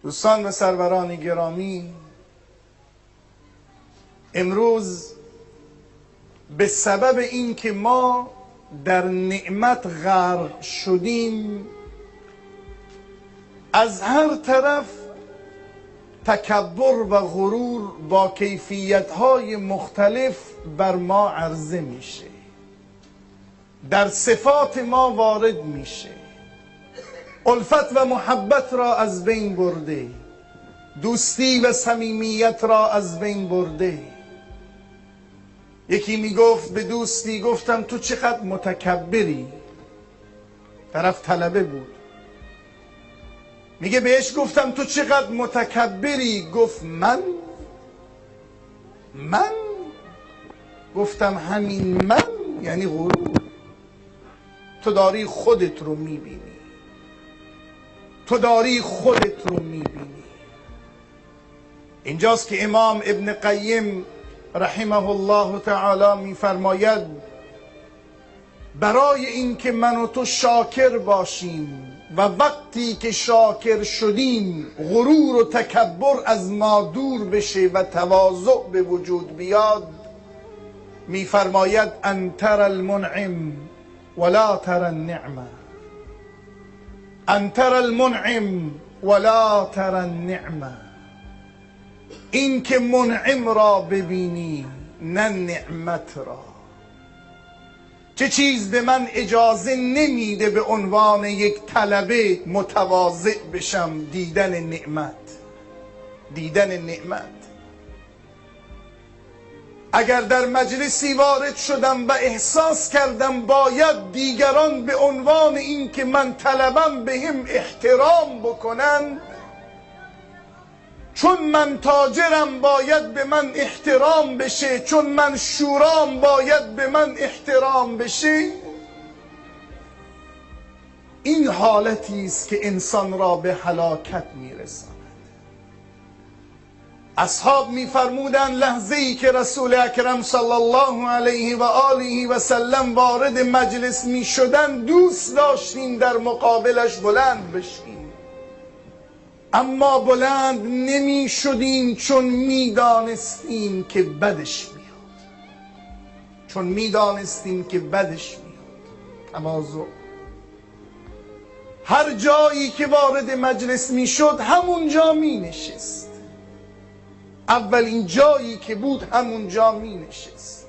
دوستان و سروران گرامی، امروز به سبب اینکه ما در نعمت غرق شدیم، از هر طرف تکبر و غرور با کیفیت‌های مختلف بر ما عرضه میشه، در صفات ما وارد میشه، الفت و محبت را از بین برده، دوستی و صمیمیت را از بین برده. یکی میگفت به دوستی، گفتم تو چقدر متکبری. طرف طلبه بود، میگه بهش گفتم تو چقدر متکبری. گفت من گفتم همین من یعنی غرور. تو داری خودت رو میبینی، تو داری خودت رو میبینی. اینجاست که امام ابن قیم رحمه الله تعالی میفرماید برای اینکه من و تو شاکر باشیم و وقتی که شاکر شدیم غرور و تکبر از ما دور بشه و تواضع به وجود بیاد، میفرماید ان تر المنعم ولا تر النعمه، ان تر المنعم ولا تر النعمه. این که منعم را ببینی نه نعمت را. چه چیز به من اجازه نمیده به عنوان یک طلبه متواضع بشم؟ دیدن نعمت، دیدن نعمت. اگر در مجلسی وارد شدم و احساس کردم باید دیگران به عنوان این که من طلبم به هم احترام بکنند، چون من تاجرم باید به من احترام بشه، چون من شورام باید به من احترام بشه، این حالتی است که انسان را به هلاکت میرساند. اصحاب میفرمودند لحظه ای که رسول اکرم صلی الله علیه و آله و سلم وارد مجلس میشدند دوست داشتیم در مقابلش بلند بشیم، اما بلند نمی شدیم چون میدانستیم که بدش میاد، چون میدانستیم که بدش میاد. تواضع. هر جایی که وارد مجلس میشد همونجا می نشست، اولین جایی که بود همونجا می نشست،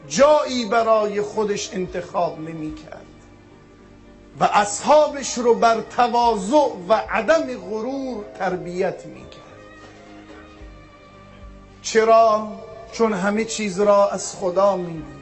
جایی برای خودش انتخاب نمی کرد و اصحابش رو بر تواضع و عدم غرور تربیت میکرد. چرا؟ چون همه چیز را از خدا میدید.